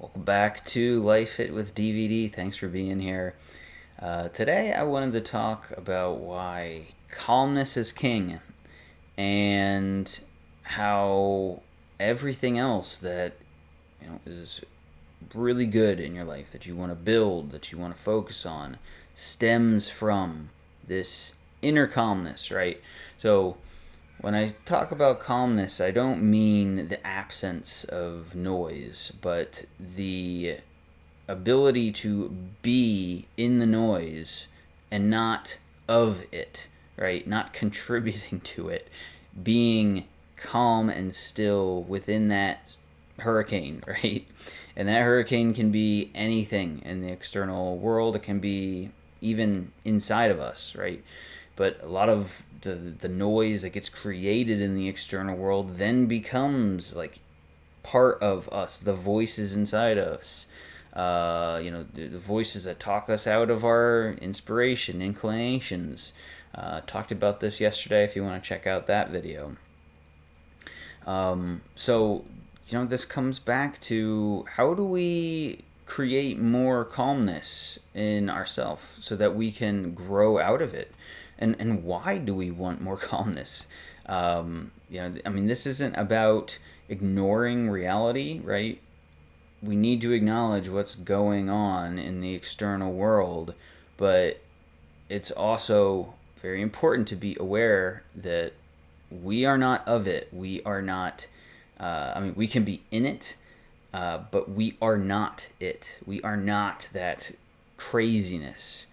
Welcome back to Life Fit with DVD. Thanks for being here. Today, I wanted to talk about why calmness is king and how everything else that is really good in your life that you want to build, that you want to focus on, stems from this inner calmness, right? So, when I talk about calmness, I don't mean the absence of noise, but the ability to be in the noise and not of it, right? Not contributing to it, being calm and still within that hurricane, right? And that hurricane can be anything in the external world, it can be even inside of us, right? But a lot of the noise that gets created in the external world then becomes like part of us, the voices inside us. The voices that talk us out of our inspiration, inclinations. Talked about this yesterday if you want to check out that video. This comes back to how do we create more calmness in ourselves so that we can grow out of it? And why do we want more calmness? This isn't about ignoring reality, right? We need to acknowledge what's going on in the external world, but it's also very important to be aware that we are not of it. We are not, we can be in it, but we are not it. We are not that craziness.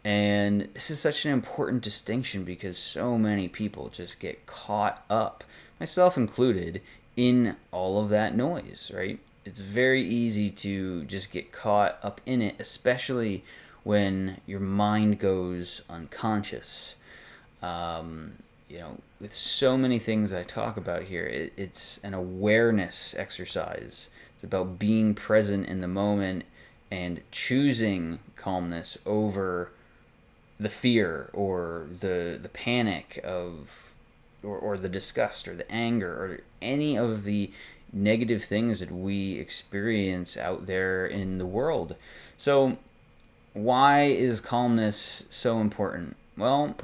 And this is such an important distinction because so many people just get caught up, myself included, in all of that noise, right? It's very easy to just get caught up in it, especially when your mind goes unconscious. With so many things I talk about here, it's an awareness exercise. It's about being present in the moment and choosing calmness over the fear or the panic of or the disgust or the anger or any of the negative things that we experience out there in the world. So why is calmness so important? Well,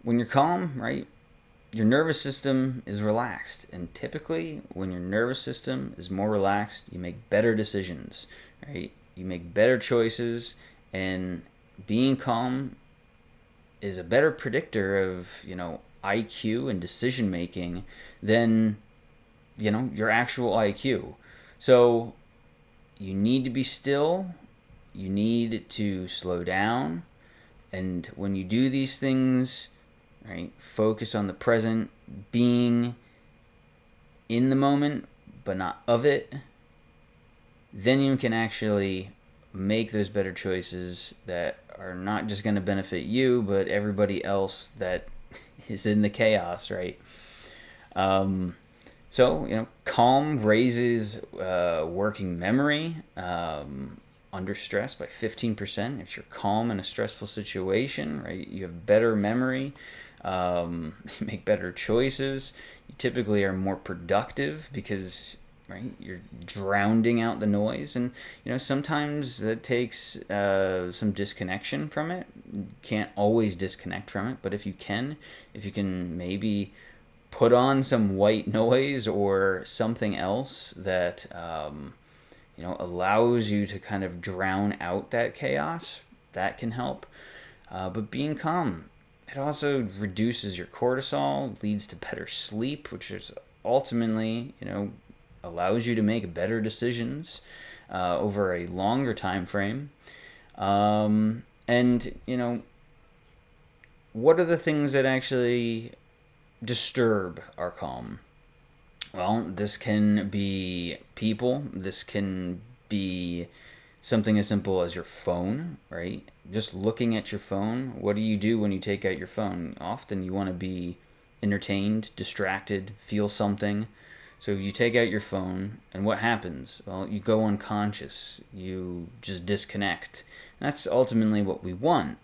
when you're calm, right, your nervous system is relaxed. And typically, when your nervous system is more relaxed, you make better decisions, right? You make better choices, and being calm is a better predictor of, IQ and decision making than, your actual IQ. So you need to be still, you need to slow down, and when you do these things, right, focus on the present, being in the moment but not of it, then you can actually make those better choices that are not just going to benefit you but everybody else that is in the chaos, right? Calm raises working memory under stress by 15%. If you're calm in a stressful situation, right, you have better memory, you make better choices. You typically are more productive because, right, you're drowning out the noise, and sometimes that takes some disconnection from it. You can't always disconnect from it, but if you can maybe put on some white noise or something else that allows you to kind of drown out that chaos, that can help. But being calm, it also reduces your cortisol, leads to better sleep, which is ultimately, allows you to make better decisions over a longer time frame. What are the things that actually disturb our calm? Well, this can be people. This can be something as simple as your phone, right? Just looking at your phone. What do you do when you take out your phone? Often you want to be entertained, distracted, feel something. So you take out your phone, and what happens? Well, you go unconscious. You just disconnect. And that's ultimately what we want.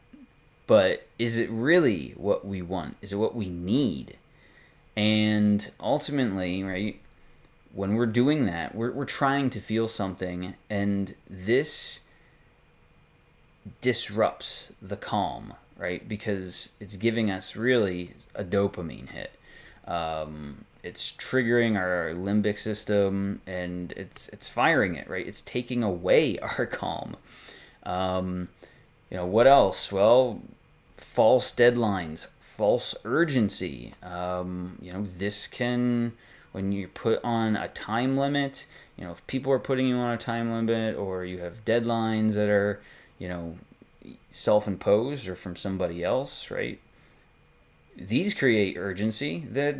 But is it really what we want? Is it what we need? And ultimately, right, when we're doing that, we're trying to feel something, and this disrupts the calm, right? Because it's giving us really a dopamine hit. It's triggering our limbic system, and it's firing it, right? It's taking away our calm. Um, what else? Well, false deadlines, false urgency. This can, when you put on a time limit, if people are putting you on a time limit, or you have deadlines that are, you know, self-imposed or from somebody else, right? These create urgency that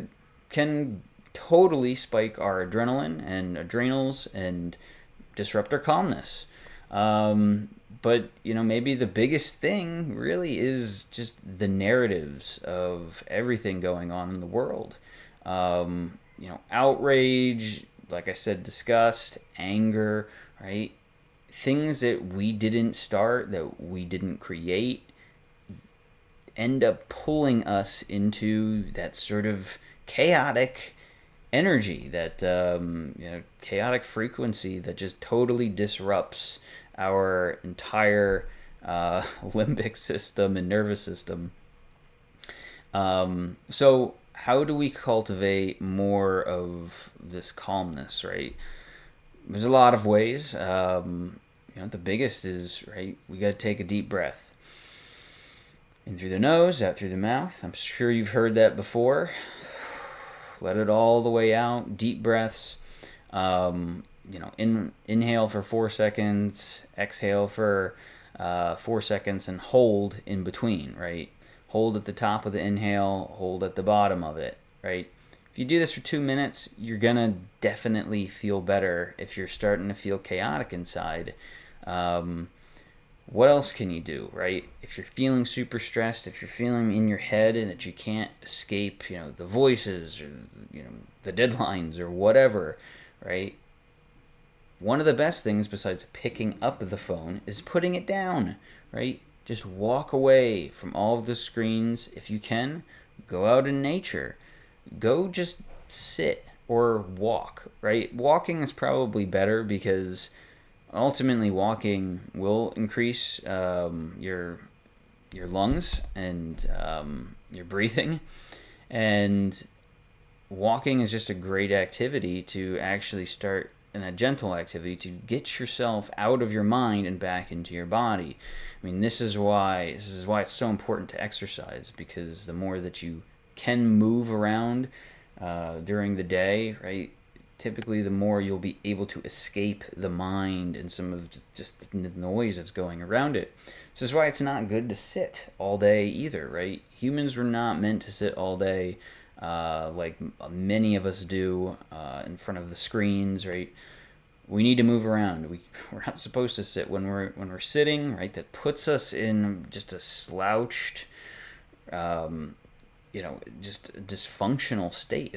can totally spike our adrenaline and adrenals and disrupt our calmness. But maybe the biggest thing really is just the narratives of everything going on in the world. Outrage, like I said, disgust, anger, right? Things that we didn't start, that we didn't create, end up pulling us into that sort of chaotic energy, that chaotic frequency that just totally disrupts our entire limbic system and nervous system. So how do we cultivate more of this calmness, right? There's a lot of ways. The biggest is, right, we got to take a deep breath. In through the nose, out through the mouth. I'm sure you've heard that before. Let it all the way out. Deep breaths. Inhale for 4 seconds, exhale for 4 seconds, and hold in between, right? Hold at the top of the inhale, hold at the bottom of it, right? If you do this for 2 minutes, you're going to definitely feel better if you're starting to feel chaotic inside. What else can you do, right? If you're feeling super stressed, if you're feeling in your head and that you can't escape, the voices, or, the deadlines or whatever, right? One of the best things besides picking up the phone is putting it down, right? Just walk away from all of the screens. If you can, go out in nature. Go just sit or walk, right? Walking is probably better because ultimately walking will increase your lungs and your breathing, and walking is just a great activity to actually start, and a gentle activity to get yourself out of your mind and back into your body. I mean, this is why it's so important to exercise, because the more that you can move around during the day, right, typically the more you'll be able to escape the mind and some of just the noise that's going around it. This is why it's not good to sit all day either, right? Humans were not meant to sit all day like many of us do in front of the screens, right? We need to move around. We're not supposed to sit when we're sitting, right? That puts us in just a slouched, just a dysfunctional state.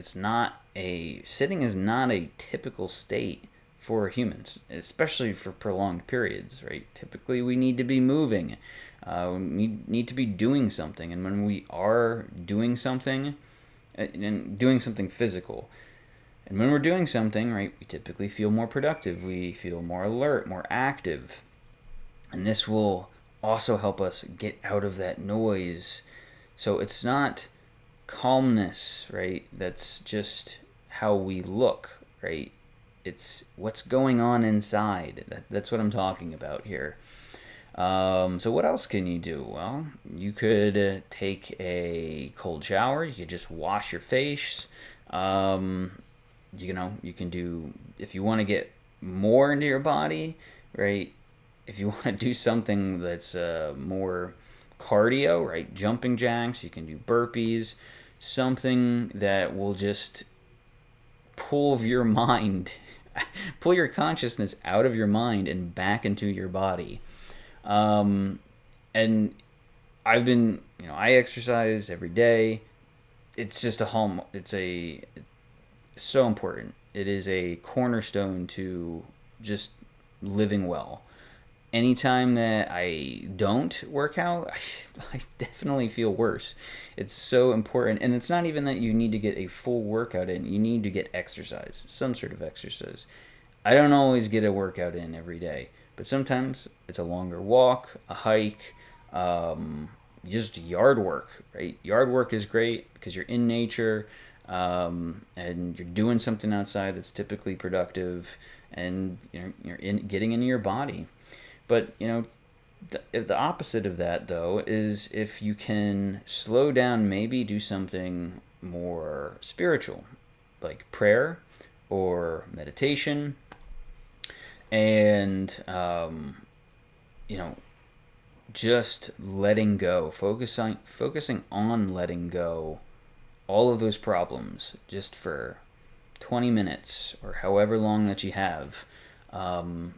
Sitting is not a typical state for humans, especially for prolonged periods, right? Typically, we need to be moving. We need to be doing something, and when we are doing something, and doing something physical, and when we're doing something, right, we typically feel more productive. We feel more alert, more active, and this will also help us get out of that noise. So it's not calmness, right? That's just how we look, right? It's what's going on inside. That's what I'm talking about here. So what else can you do? Well, you could take a cold shower. You could just wash your face. You can do, if you want to get more into your body, right? If you want to do something that's more cardio, right? Jumping jacks. You can do burpees. Something that will just pull your mind, pull your consciousness out of your mind and back into your body. And I exercise every day. It's just it's so important. It is a cornerstone to just living well. anytime that I don't work out, I definitely feel worse. It's so important. And it's not even that you need to get a full workout in, you need to get exercise, some sort of exercise. I don't always get a workout in every day, but sometimes it's a longer walk, a hike, just yard work, right? Yard work is great because you're in nature, and you're doing something outside that's typically productive, and you're getting into your body. But the opposite of that, though, is if you can slow down, maybe do something more spiritual, like prayer or meditation, and you know, just letting go, focusing on letting go all of those problems just for 20 minutes or however long that you have. Um,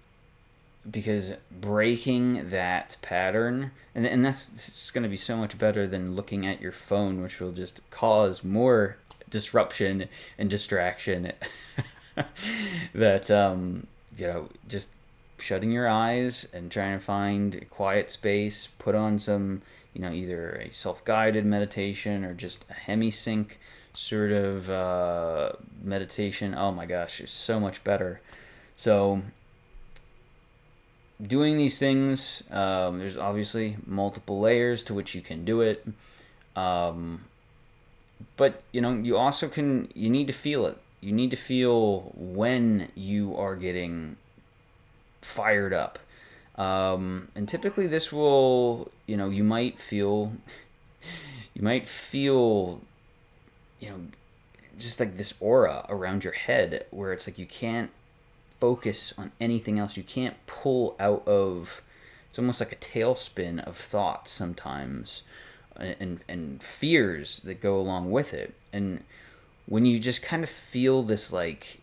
because breaking that pattern, and that's going to be so much better than looking at your phone, which will just cause more disruption and distraction. That just shutting your eyes and trying to find a quiet space, put on some, either a self-guided meditation or just a hemi-sync sort of meditation. Oh my gosh, it's so much better. So doing these things, there's obviously multiple layers to which you can do it. But you also you need to feel it. You need to feel when you are getting fired up. And typically this will, you might feel, you might feel, just like this aura around your head where it's like you can't focus on anything else. You can't pull out of, it's almost like a tailspin of thoughts sometimes, and fears that go along with it. And when you just kind of feel this like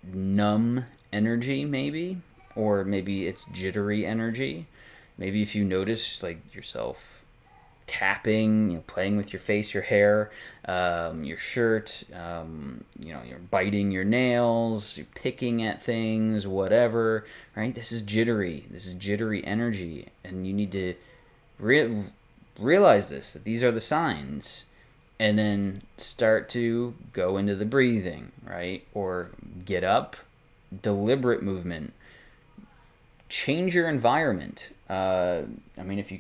numb energy, maybe, or maybe it's jittery energy, maybe if you notice like yourself tapping, playing with your face, your hair, your shirt, you're biting your nails, you're picking at things, whatever, right? This is jittery energy, and you need to realize this, that these are the signs, and then start to go into the breathing, right? Or get up, deliberate movement, change your environment. If you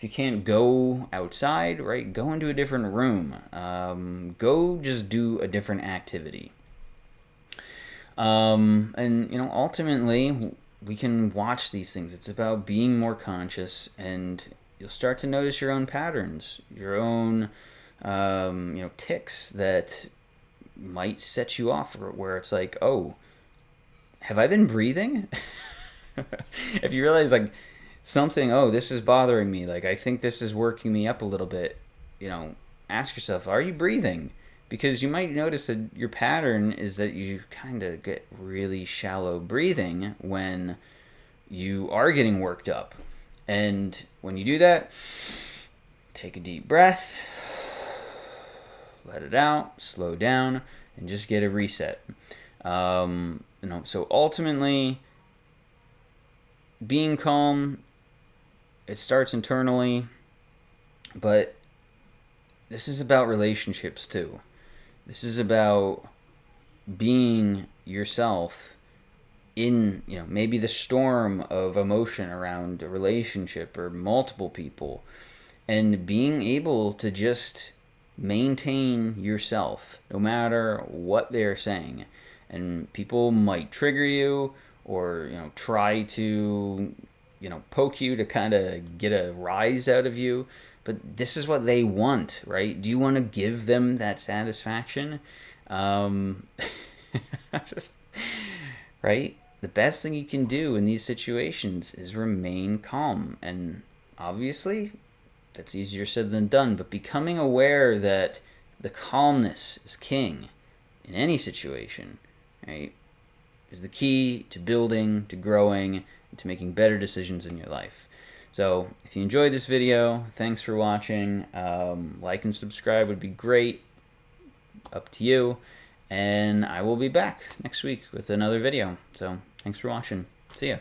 can't go outside, right, go into a different room. Go just do a different activity. And ultimately, we can watch these things. It's about being more conscious, and you'll start to notice your own patterns, your own tics that might set you off, where it's like, oh, have I been breathing? If you realize like something, oh, this is bothering me, like I think this is working me up a little bit, ask yourself, are you breathing? Because you might notice that your pattern is that you kind of get really shallow breathing when you are getting worked up. And when you do that, take a deep breath, let it out, slow down, and just get a reset. So ultimately, being calm, it starts internally, but this is about relationships too. This is about being yourself in, maybe the storm of emotion around a relationship or multiple people, and being able to just maintain yourself no matter what they're saying. And people might trigger you, or try to poke you to kind of get a rise out of you, but this is what they want, right? Do you want to give them that satisfaction? Right? The best thing you can do in these situations is remain calm. And obviously that's easier said than done, but becoming aware that the calmness is king in any situation, right, is the key to building, to growing, and to making better decisions in your life. So if you enjoyed this video, thanks for watching. Like and subscribe would be great. Up to you. And I will be back next week with another video. So thanks for watching. See ya.